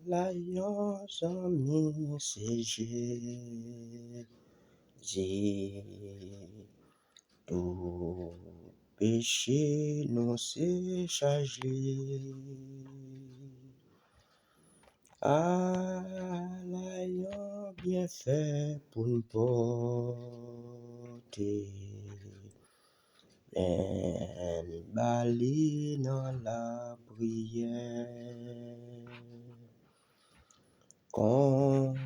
Alliance amis, c'est Jésus, tout péché nous s'est chargé. Alliance bien fait pour nous porter, ben bali dans la prière. Combien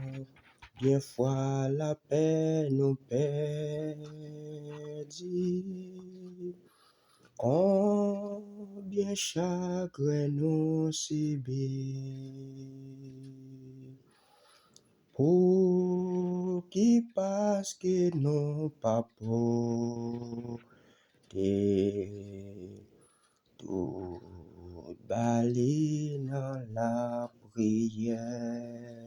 fois la paix nous perdit, combien chagrin nous subit, pour qui parce que nous pas porté, tout bali dans la prière.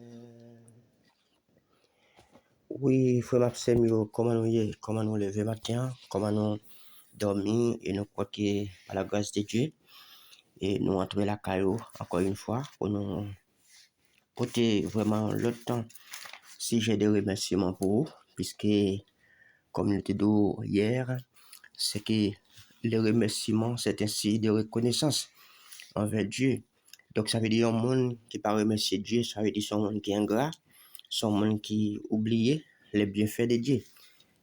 Oui, frère Maxime, comment nous lever matin, comment nous dormir et nous croquer à la grâce de Dieu et nous entrer la caillou encore une fois pour nous côté vraiment le temps. Si j'ai des remerciements pour vous, puisque comme nous t'ai dit hier, c'est que les remerciements, c'est ainsi de reconnaissance envers Dieu. Donc ça veut dire un monde qui pas remercier Dieu, ça veut dire son monde qui est ingrat, son monde qui oublie les bienfaits de Dieu.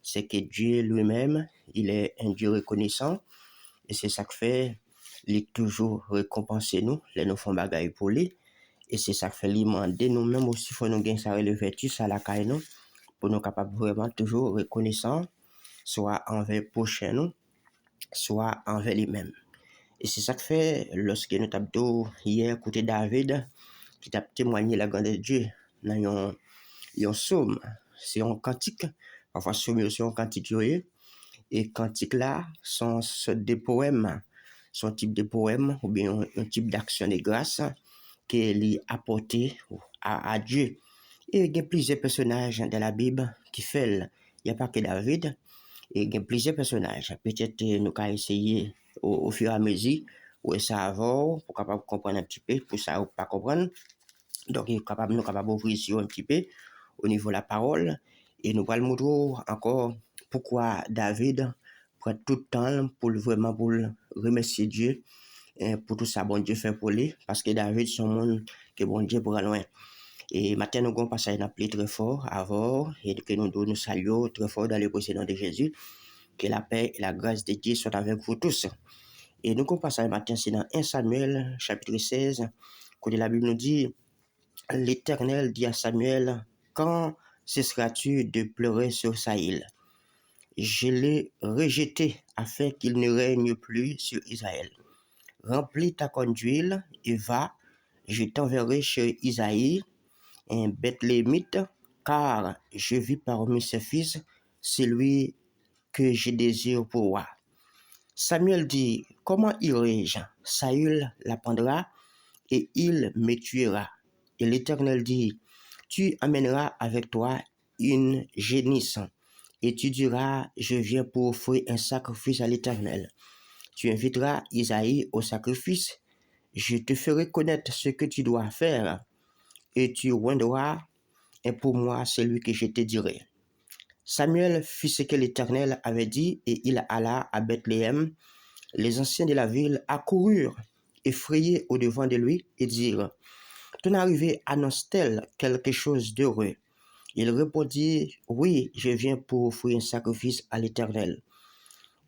C'est que Dieu lui-même, il est un Dieu reconnaissant et c'est ça que fait, il est toujours récompenser nous, les nous font bagaille pour lui et c'est ça que fait lui demander nous-mêmes aussi faut nous gagner ça le vertu ça la caille nous pour nous capables vraiment toujours reconnaissant soit envers prochain nous, soit envers lui-même. Et c'est ça que fait lorsque nous t'avons hier écouté David qui t'a témoigné la grandeur de Dieu dans un psaume, c'est un cantique, parfois psaume c'est un cantique et cantique là sont des poèmes, son type de poème ou bien un type d'action de grâce qu'il est apporté à Dieu. Et il y a plusieurs personnages dans la Bible qui font, il n'y a pas que David, et il y a plusieurs personnages. Peut-être nous allons essayer au fur et à mesure, ou ça avant, pour capable comprendre un petit peu, pour ça ou pas comprendre. Donc, nous capable d'ouvrir sur un petit peu au niveau de la parole, et nous allons montrer encore pourquoi David prend tout le temps pour vraiment pour remercier Dieu pour tout ça bon Dieu fait pour lui, parce que David c'est un monde que bon Dieu pour loin. Et maintenant, nous allons passer à appeler très fort avant et que nous saluons très fort dans le précédent de Jésus. Que la paix et la grâce de Dieu soient avec vous tous. Et nous allons passer matin, c'est dans 1 Samuel, chapitre 16, que la Bible nous dit, l'Éternel dit à Samuel, quand cesseras-tu de pleurer sur Saïl? Je l'ai rejeté afin qu'il ne règne plus sur Israël. Remplis ta conduite et va, je t'enverrai chez Isaïe, un Bethléemite, car je vis parmi ses fils, celui que je désire pour moi. Samuel dit, comment irai-je? Saül l'apprendra et il me tuera. Et l'Éternel dit, tu amèneras avec toi une génisse et tu diras, je viens pour offrir un sacrifice à l'Éternel. Tu inviteras Isaïe au sacrifice, je te ferai connaître ce que tu dois faire et tu rendras pour moi celui que je te dirai. Samuel fit ce que l'Éternel avait dit et il alla à Bethléem. Les anciens de la ville accoururent, effrayés au-devant de lui, et dirent, ton arrivée annonce-t-elle quelque chose d'heureux? Il répondit, oui, je viens pour offrir un sacrifice à l'Éternel.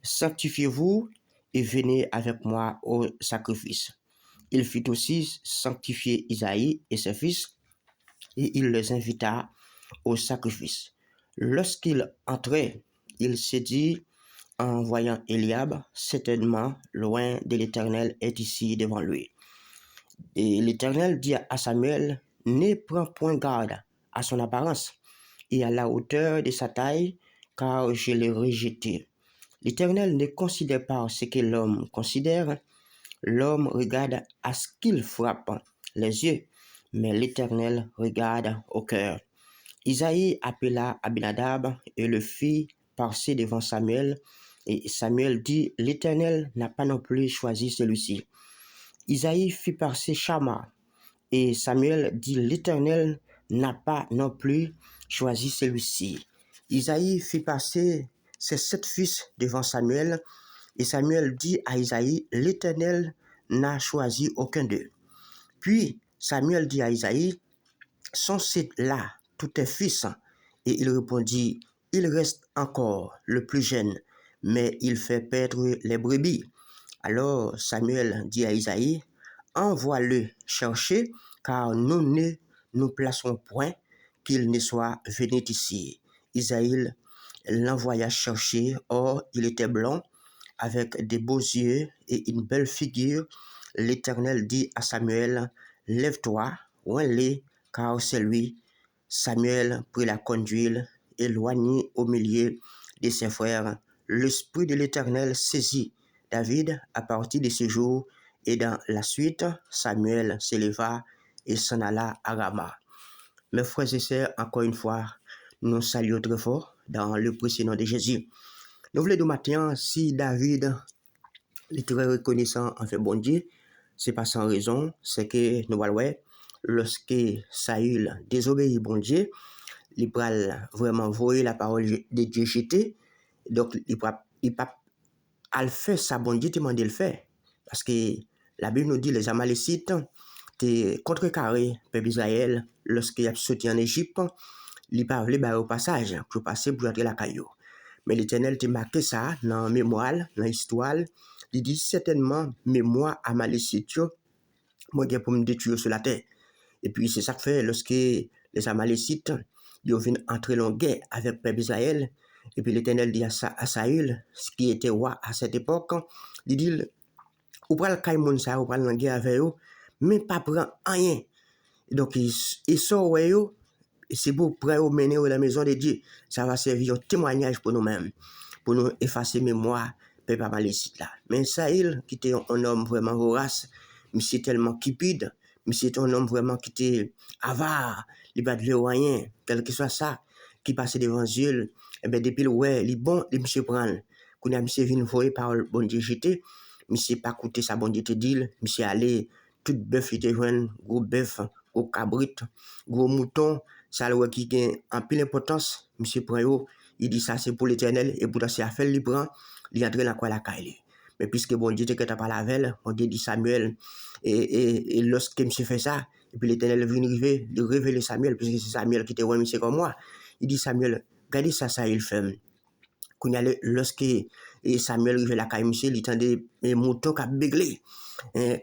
Sanctifiez-vous et venez avec moi au sacrifice. Il fit aussi sanctifier Isaïe et ses fils, et il les invita au sacrifice. Lorsqu'il entrait, il se dit, en voyant Eliab, certainement loin de l'Éternel est ici devant lui. Et l'Éternel dit à Samuel, ne prends point garde à son apparence et à la hauteur de sa taille, car je l'ai rejeté. L'Éternel ne considère pas ce que l'homme considère, l'homme regarde à ce qu'il frappe les yeux, mais l'Éternel regarde au cœur. Isaïe appela Abinadab et le fit passer devant Samuel, et Samuel dit, l'Éternel n'a pas non plus choisi celui-ci. Isaïe fit passer Shama Et Samuel dit, l'Éternel n'a pas non plus choisi celui-ci. Isaïe fit passer ses 7 fils devant Samuel, et Samuel dit à Isaïe, l'Éternel n'a choisi aucun d'eux. Puis Samuel dit à Isaïe, sont-ce là tous tes fils? Et il répondit, il reste encore le plus jeune, mais il fait perdre les brebis. Alors Samuel dit à Isaïe, envoie-le chercher, car nous ne nous plaçons point qu'il ne soit venu ici. Isaïe l'envoya chercher, or il était blond, avec des beaux yeux et une belle figure. L'Éternel dit à Samuel, lève-toi, oins-le, car c'est lui. Samuel prit la conduite, éloigné au milieu de ses frères. L'Esprit de l'Éternel saisit David à partir de ce jour, et dans la suite, Samuel s'éleva et s'en alla à Rama. Mes frères et sœurs, encore une fois, nous saluons très fort dans le précieux nom de Jésus. Nous voulons du matin, si David est très reconnaissant en fait bon Dieu, c'est pas sans raison, c'est que nous voyons, lorsque Saül désobéit bon Dieu, il va vraiment voir la parole de Dieu jeter, donc il va à le faire ça bon Dieu demande de le faire, parce que la Bible nous dit les Amalécites étaient contrecarrés peuple Israël lorsqu'il a sauté en Égypte, il pas voulu au passage pour passer pour entrer la caillou. Mais l'Éternel t'a marqué ça dans la mémoire, dans l'histoire. Il dit certainement, mémoire Amalécite, moi j'ai pour me détruire sur la terre. Et puis c'est ça que fait lorsque les Amalécites ils viennent entrer en guerre avec le peuple Israël. Et puis l'Éternel dit à Saül, qui était roi à cette époque, il dit, ou pral kaimon ça, ou pral en guerre avec eux, mais pas prendre rien. Donc il sort eux, et c'est pour prendre mener à la maison de Dieu. Ça va servir de témoignage pour nous-mêmes, pour nous effacer mémoire, peuple Amalécite là. Mais Saül, qui était un homme vraiment vorace, mais c'est tellement cupide, mais c'est un homme vraiment qui était avare, il n'a pas de rien, quel que soit ça, qui passait devant Dieu, et bien depuis le ouais, il est bon, il me prend. Quand il me venu voir par le bon Dieu jeté, monsieur pas coûté sa bon Dieu te dit, monsieur allé, tout bœuf il était joint, gros bœuf, gros cabrit, gros mouton, ça le qui gagne en pile importance, monsieur prend yo, il dit ça c'est pour l'Éternel, et pour c'est affaire il prend, il entre dans quoi la caille. Mais puisque bon Dieu te pas la veille, bon Dieu dit Samuel, et lorsque monsieur fait ça, et puis l'Éternel est venu de révéler Samuel, puisque c'est Samuel qui était ouais, monsieur comme moi, il dit Samuel, regardez ça il fait. Lorsque Samuel arrive à la caille, monsieur, il entendait des moutons qui béglé, qui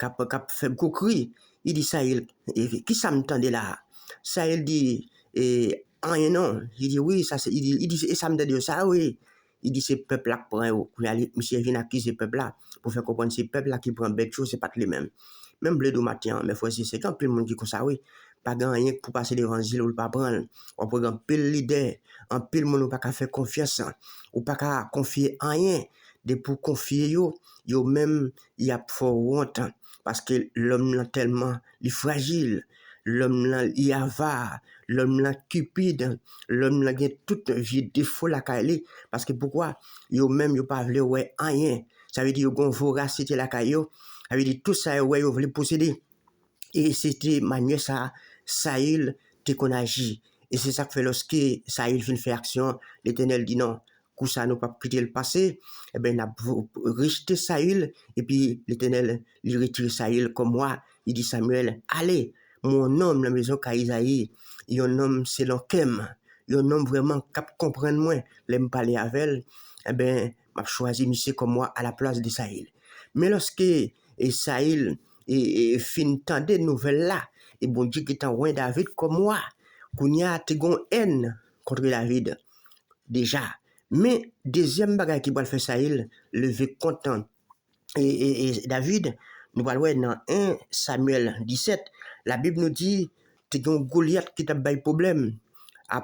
fait beaucoup cri. Il dit ça, qui ça m'entendait là? Ça, il dit, rien non. Il dit oui, ça, il dit, et ça me dit ça, oui. Il dit, c'est le peuple là qui prend, monsieur vient accuser le peuple là, pour faire comprendre, c'est le peuple là qui prend bête chose, c'est pas les mêmes. Même blé de matin, mais faut c'est quand plus le monde qui comme ça, oui. Pas rien pour passer devant l'île ou pas prendre. On peut un pile leader, un pile monde pas faire confiance, ou pas confier rien. De pour confier yo même il a fort honte parce que l'homme là tellement il fragile, l'homme là il avare, l'homme là cupide, l'homme là a toute vie défaut la caille parce que pourquoi yo même yo pas vle ouais rien. Ça veut dire yo gon voracité la caille. Ça veut dire tout ça ouais yo veut posséder. Et c'était manière ça Saül te qu'on agit. Et c'est ça que fait lorsque Saül vient faire action, l'Éternel dit non, coup ça nous pas quitter le passé, et ben n'a rejeté Saül et puis l'Éternel il retire Saül comme moi, il dit Samuel, allez, mon homme la maison Isaïe, il un homme c'est l'enquem, il un homme vraiment cap comprendre moi, l'aime parler avec elle, et ben m'a choisi monsieur comme moi à la place de Saül. Mais lorsque Saül et fin tande nouvelle là et bon Dieu qui t'envoie David comme moi qu'on y a te gon haine contre David déjà mais deuxième bagage qui va faire Saül lever content et David nous va voir dans 1 Samuel 17 la Bible nous dit te gon Goliath qui t'a bail problème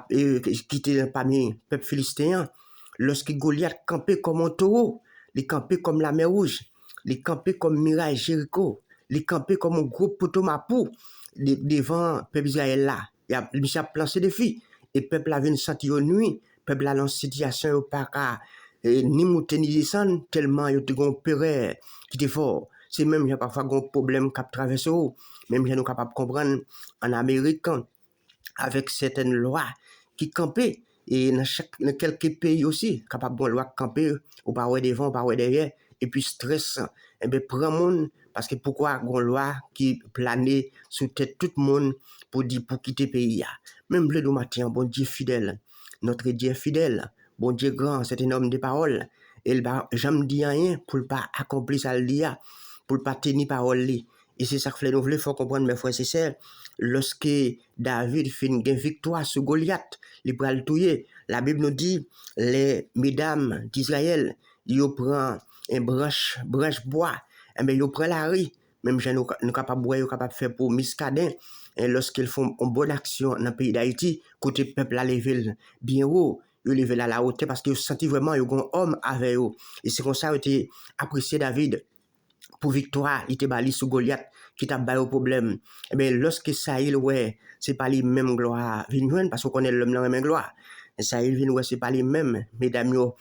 qui était parmi peuple philistéen lorsque Goliath campait comme un taureau il campait comme la mer rouge il campait comme Mirail Jéricho les camper comme un gros poteau mapou devant peuple Israël là. Il a placé des filles. Et peuple a venu sentir au nuit. Peuple a dans situation pas ni monter ni descendre tellement il y a un péré qui était fort. C'est même il y a parfois un problème qui traverse. Même nous capable de comprendre en Amérique, avec certaines lois qui campaient, et dans quelques pays aussi, capable de loi camper, ou pas ouais devant, ou pas ouais derrière, et puis stress, et bien prend monde, parce que pourquoi une loi qui planait sous tête tout le monde pour dire pour quitter le pays. Même le matin, bon Dieu fidèle, notre Dieu fidèle, bon Dieu grand, c'est un homme de parole, et il va jamais dire rien pour ne pas accomplir ça le dia, pour ne pas tenir parole. Et c'est ça que nous voulons, il faut comprendre, mes frères et sœurs, lorsque David fait une victoire sur Goliath, il va le tuer. La Bible nous dit, les mesdames d'Israël, ils prennent une branche bois, et bien ils prennent la riz, même si nous sommes capables de faire pour miscadin, et lorsqu'ils font une bonne action dans le pays d'Haïti, côté peuple à lever bien haut, ils lever à la hauteur parce qu'ils sentent vraiment qu'ils ont un homme avec eux. Et c'est comme ça qu'ils ont été apprécié David pour victoire, il était bali sous Goliath qui t'a battu au problème. Eh bien, lorsque Saïl, ouais, c'est pas les mêmes gloires, viennent parce qu'on connaît l'homme dans la même gloire. Saïl vient, ouais, c'est pas les mêmes, mesdames,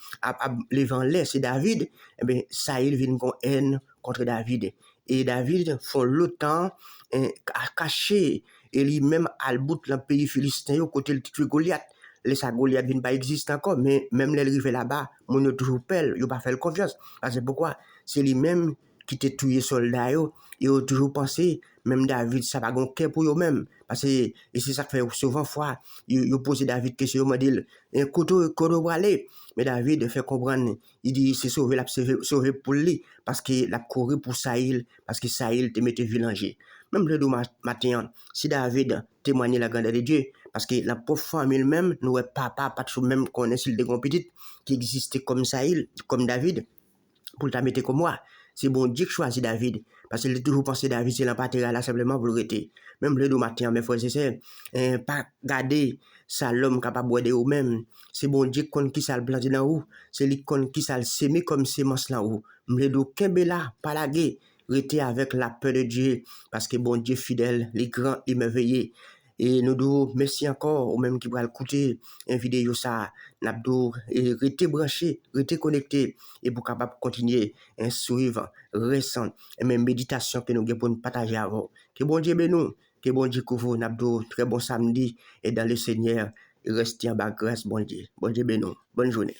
les vents c'est David, eh bien, Saïl vient con haine contre David. Et David font longtemps à cacher, et lui-même à le bout dans le pays philistin, au côté de Goliath. Les Goliath vient pas exister encore, mais même les arrivés là-bas, on a toujours peur, ils pas fait confiance. Parce que pourquoi? C'est lui-même qui t'a tué soldat yo, et ont toujours pensé même David ça pas gon cœur pour eux même parce que et c'est ça que fait souvent fois ils posent David question me dit un koto aller mais David fait comprendre il dit c'est sauver pour lui parce que l'a courir pour Saïl parce que Saïl te mettait vilanger même le matin si David témoignait la grandeur de Dieu parce que la pauvre famille même nous papa pas tout même connaît s'il des petite qui existait comme Saïl comme David pour le mettre comme moi. C'est bon Dieu qui choisit David. Parce qu'il a toujours pensé David, c'est l'empatériel là simplement pour le rester. Même le matin, mes frères et sœurs, pas garder ça l'homme capable de ou même. C'est bon Dieu qui ça le planter dans où. C'est lui qui ça le semer comme sémence là où. Le do kembe là, pas la guerre. Rester avec la peur de Dieu. Parce que bon Dieu fidèle, les grands et merveilleux. Et nous disons merci encore au même qui va écouter une vidéo ça. Nous et rester branché, rester connecté et pour capable continuer à suivre récent et même méditation que nous avons pour nous partager avant. Que bon Dieu bénisse, que bon Dieu couvre nous très bon samedi et dans le Seigneur restez en bas grâce bon Dieu. Bon Dieu bénisse. Bonne journée.